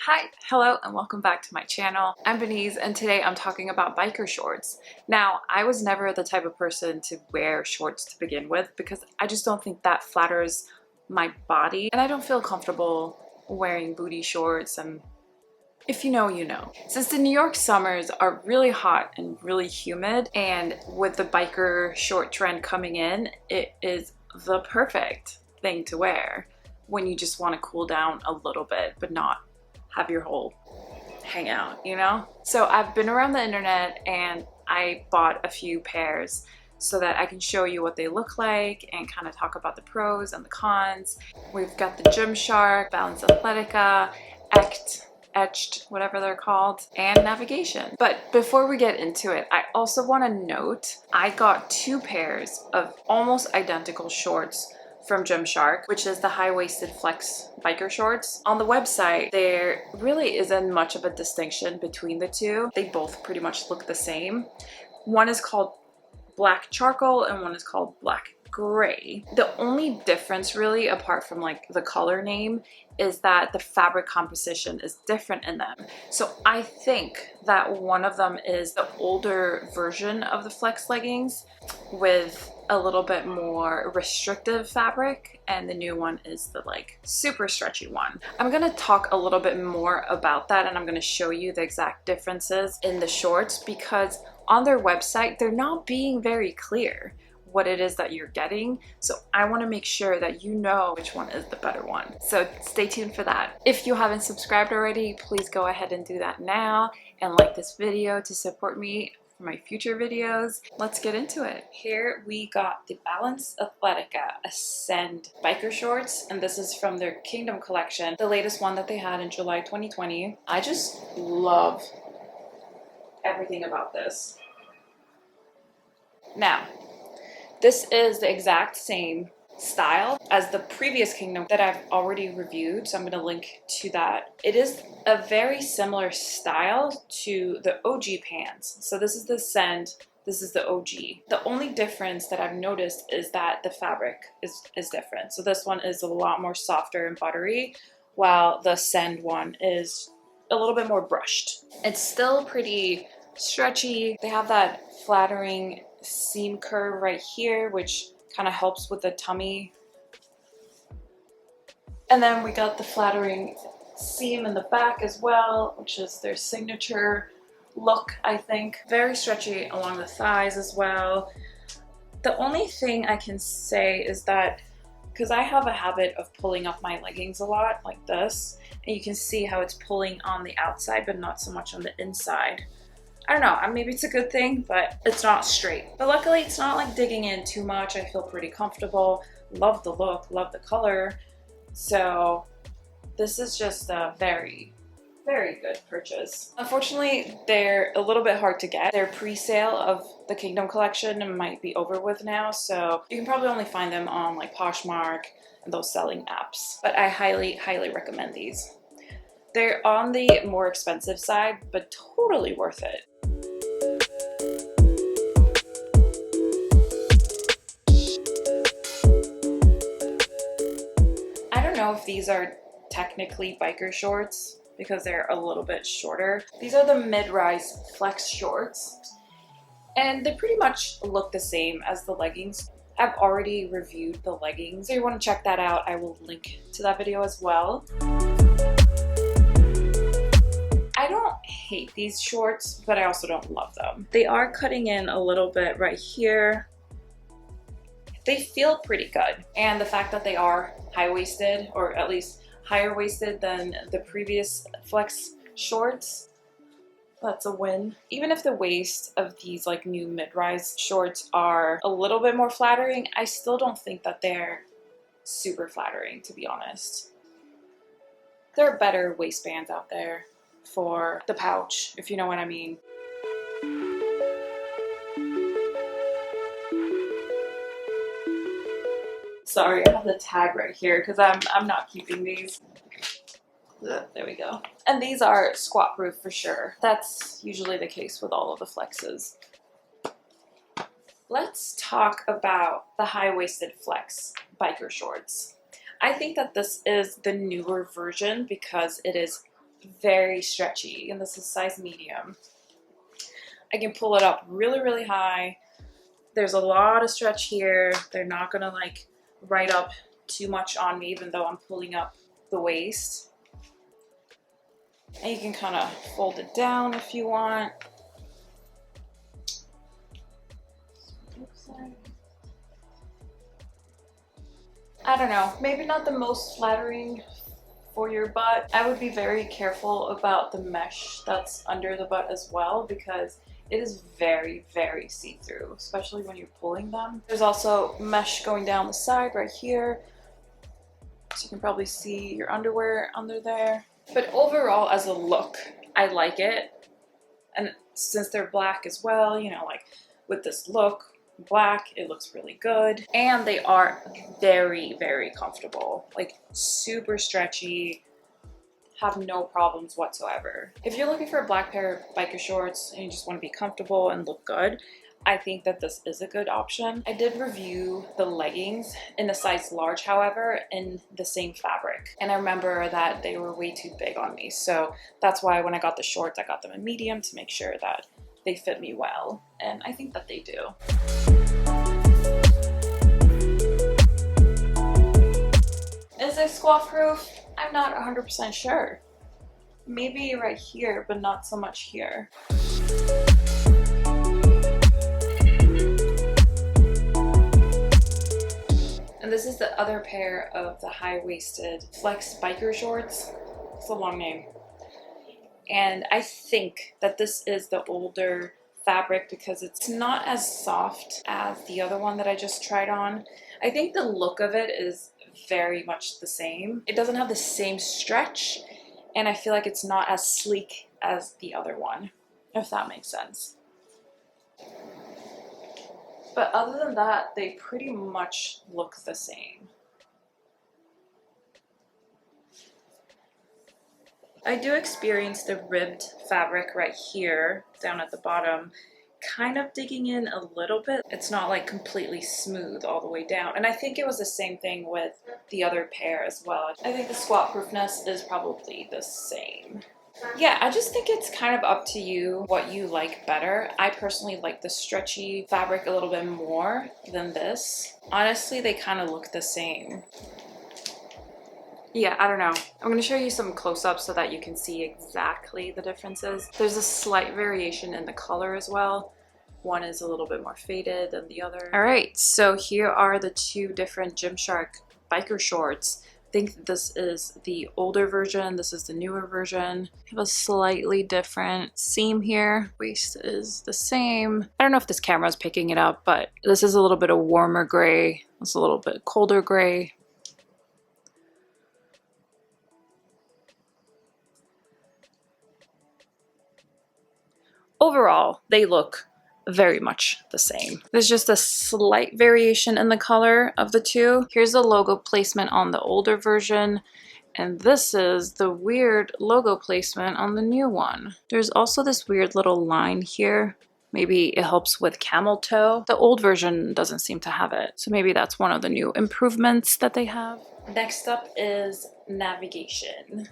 Hi, hello, and welcome back to my channel. I'm Beniz, and today I'm talking about biker shorts. Now, I was never the type of person to wear shorts to begin with because I just don't think that flatters my body, and I don't feel comfortable wearing booty shorts, and if you know, you know. Since the New York summers are really hot and really humid, and with the biker short trend coming in, it is the perfect thing to wear when you just want to cool down a little bit, but not have your whole hangout, you know? So I've been around the internet and I bought a few pairs so that I can show you what they look like and kind of talk about the pros and the cons. We've got the Gymshark, Balance Athletica, ECHT, whatever they're called, and navigation. But before we get into it, I also want to note I got two pairs of almost identical shorts from Gymshark, which is the high-waisted flex biker shorts. On the website, there really isn't much of a distinction between the two. They both pretty much look the same. One is called black charcoal and one is called black gray. The only difference really, apart from like the color name, is that the fabric composition is different in them. So I think that one of them is the older version of the flex leggings with a little bit more restrictive fabric, and the new one is the like super stretchy one. I'm gonna talk a little bit more about that, and I'm gonna show you the exact differences in the shorts because on their website they're not being very clear what it is that you're getting. So I want to make sure that you know which one is the better one. So stay tuned for that. If you haven't subscribed already, please go ahead and do that now and like this video to support me for my future videos. Let's get into it. Here we got the Balance Athletica Ascend biker shorts, and this is from their Kingdom collection, the latest one that they had in July 2020. I just love everything about this. Now, this is the exact same style as the previous Kingdom that I've already reviewed, so I'm going to link to that. It is a very similar style to the OG pants. So this is the Ascend, this is the OG. The only difference that I've noticed is that the fabric is different. So this one is a lot more softer and buttery, while the Ascend one is a little bit more brushed. It's still pretty stretchy. They have that flattering seam curve right here, which kind of helps with the tummy. And then we got the flattering seam in the back as well, which is their signature look, I think. Very stretchy along the thighs as well. The only thing I can say is that because I have a habit of pulling up my leggings a lot like this, and you can see how it's pulling on the outside but not so much on the inside. I don't know, maybe it's a good thing, but it's not straight. But luckily it's not like digging in too much. I feel pretty comfortable. Love the look, love the color. So this is just a very, very good purchase. Unfortunately, they're a little bit hard to get. Their pre-sale of the Kingdom collection might be over with now, so you can probably only find them on like Poshmark and those selling apps. But I highly, highly recommend these. They're on the more expensive side, but totally worth it. I don't know if these are technically biker shorts because they're a little bit shorter. These are the mid-rise flex shorts, and they pretty much look the same as the leggings. I've already reviewed the leggings. So you want to check that out, I will link to that video as well. I don't hate these shorts, but I also don't love them. They are cutting in a little bit right here. They feel pretty good. And the fact that they are high-waisted, or at least higher waisted than the previous flex shorts, that's a win. Even if the waist of these like new mid-rise shorts are a little bit more flattering, I still don't think that they're super flattering, to be honest. There are better waistbands out there for the pouch, if you know what I mean. Sorry, I have the tag right here because I'm not keeping these. There we go. And these are squat proof for sure. That's usually the case with all of the flexes. Let's talk about the high-waisted flex biker shorts. I think that this is the newer version because it is very stretchy, and this is size medium. I can pull it up really, really high. There's a lot of stretch here. They're not gonna like right up too much on me, even though I'm pulling up the waist. And you can kind of fold it down if you want. I don't know, maybe not the most flattering for your butt. I would be very careful about the mesh that's under the butt as well, because it is very, very see-through, especially when you're pulling them. There's also mesh going down the side right here, so you can probably see your underwear under there. But overall, as a look, I like it. And since they're black as well, you know, like with this look, black, it looks really good. And they are very, very comfortable, like super stretchy, have no problems whatsoever. If you're looking for a black pair of biker shorts and you just want to be comfortable and look good, I think that this is a good option. I did review the leggings in a size large, however, in the same fabric. And I remember that they were way too big on me. So that's why when I got the shorts, I got them in medium to make sure that they fit me well. And I think that they do. Is it squat proof? I'm not 100% sure. Maybe right here, but not so much here. And this is the other pair of the high-waisted flex biker shorts. It's a long name. And I think that this is the older fabric because it's not as soft as the other one that I just tried on. I think the look of it is very much the same. It doesn't have the same stretch, and I feel like it's not as sleek as the other one, if that makes sense. But other than that, they pretty much look the same. I do experience the ribbed fabric right here, down at the bottom, kind of digging in a little bit. It's not like completely smooth all the way down. And I think it was the same thing with the other pair as well. I think the squat proofness is probably the same. Yeah, I just think it's kind of up to you what you like better. I personally like the stretchy fabric a little bit more than this. Honestly, they kind of look the same. Yeah, I don't know. I'm going to show you some close-ups so that you can see exactly the differences. There's a slight variation in the color as well. One is a little bit more faded than the other. All right, so here are the two different Gymshark biker shorts. I think this is the older version. This is the newer version. Have a slightly different seam here. Waist is the same. I don't know if this camera is picking it up, but this is a little bit of warmer gray. It's a little bit colder gray. Overall, they look very much the same. There's just a slight variation in the color of the two. Here's the logo placement on the older version, and this is the weird logo placement on the new one. There's also this weird little line here. Maybe it helps with camel toe. The old version doesn't seem to have it, so maybe that's one of the new improvements that they have. Next up is navigation.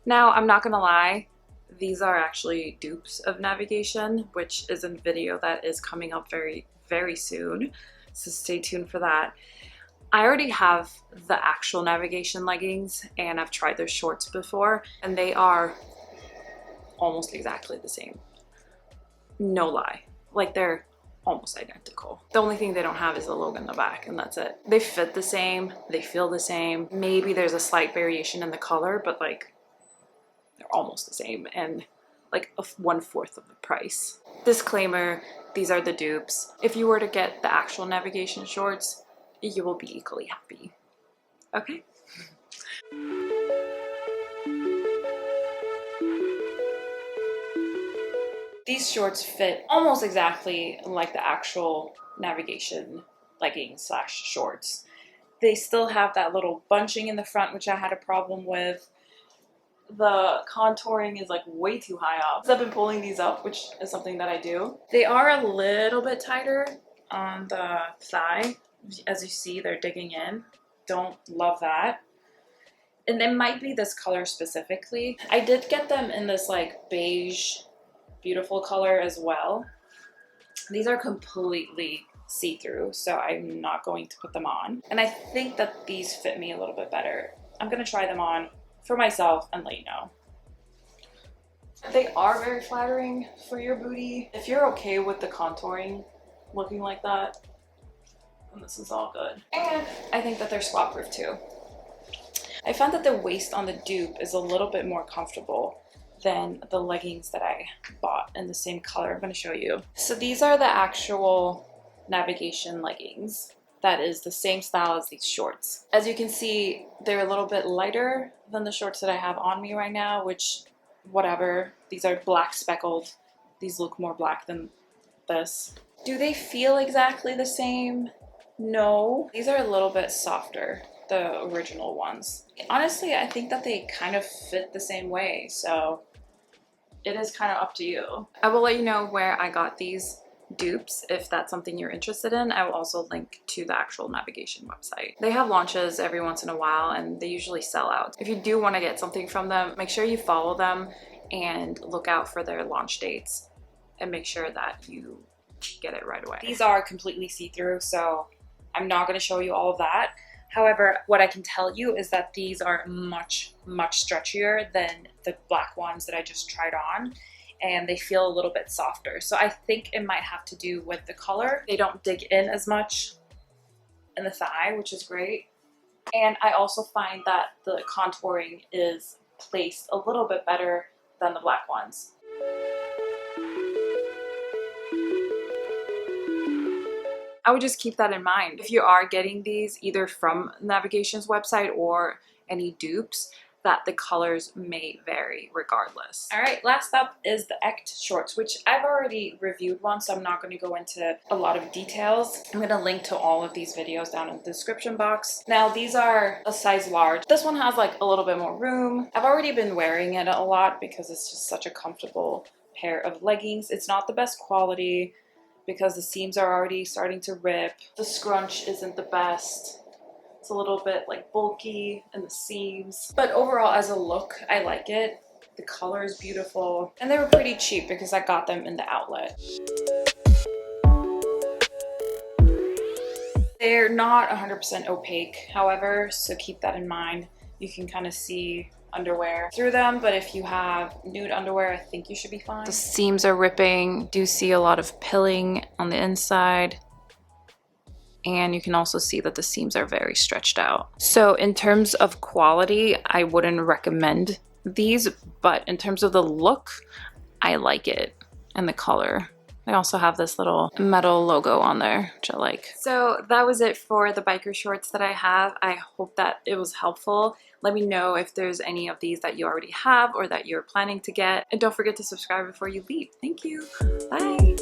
Now, I'm not gonna lie, these are actually dupes of navigation, which is a video that is coming up very, very soon. So stay tuned for that. I already have the actual navigation leggings and I've tried their shorts before and they are almost exactly the same. No lie. Like they're almost identical. The only thing they don't have is the logo in the back and that's it. They fit the same, they feel the same. Maybe there's a slight variation in the color, but like they're almost the same and like 1/4 of the price. Disclaimer, these are the dupes. If you were to get the actual navigation shorts, you will be equally happy. Okay? These shorts fit almost exactly like the actual navigation leggings slash shorts. They still have that little bunching in the front, which I had a problem with. The contouring is like way too high up. I've been pulling these up, which is something that I do. They are a little bit tighter on the thigh. As you see, they're digging in. Don't love that. And it might be this color specifically. I did get them in this like beige, beautiful color as well. These are completely see-through, so I'm not going to put them on. And I think that these fit me a little bit better. I'm gonna try them on for myself and let you know. They are very flattering for your booty. If you're okay with the contouring looking like that, then this is all good. And I think that they're squat proof too. I found that the waist on the dupe is a little bit more comfortable than the leggings that I bought in the same color. I'm going to show you. So these are the actual navigation leggings. That is the same style as these shorts. As you can see, they're a little bit lighter than the shorts that I have on me right now, which, whatever. These are black speckled. These look more black than this. Do they feel exactly the same? No. These are a little bit softer, the original ones. Honestly, I think that they kind of fit the same way, so it is kind of up to you. I will let you know where I got these dupes if that's something you're interested in. I will also link to the actual navigation website. They have launches every once in a while and they usually sell out. If you do want to get something from them, make sure you follow them and look out for their launch dates and make sure that you get it right away. These are completely see-through, so I'm not going to show you all of that. However, what I can tell you is that these are much, much stretchier than the black ones that I just tried on, and they feel a little bit softer. So I think it might have to do with the color. They don't dig in as much in the thigh, which is great. And I also find that the contouring is placed a little bit better than the black ones. I would just keep that in mind. If you are getting these either from Navigation's website or any dupes, that the colors may vary regardless. All right, last up is the ECHT shorts, which I've already reviewed one, so I'm not going to go into a lot of details. I'm going to link to all of these videos down in the description box. Now, these are a size large. This one has like a little bit more room. I've already been wearing it a lot because it's just such a comfortable pair of leggings. It's not the best quality because the seams are already starting to rip. The scrunch isn't the best. It's a little bit like bulky in the seams. But overall, as a look, I like it. The color is beautiful. And they were pretty cheap because I got them in the outlet. They're not 100% opaque, however, so keep that in mind. You can kind of see underwear through them, but if you have nude underwear, I think you should be fine. The seams are ripping. Do see a lot of pilling on the inside. And you can also see that the seams are very stretched out. So in terms of quality, I wouldn't recommend these, but in terms of the look, I like it, and the color. They also have this little metal logo on there, which I like. So that was it for the biker shorts that I have. I hope that it was helpful. Let me know if there's any of these that you already have or that you're planning to get. And don't forget to subscribe before you leave. Thank you. Bye.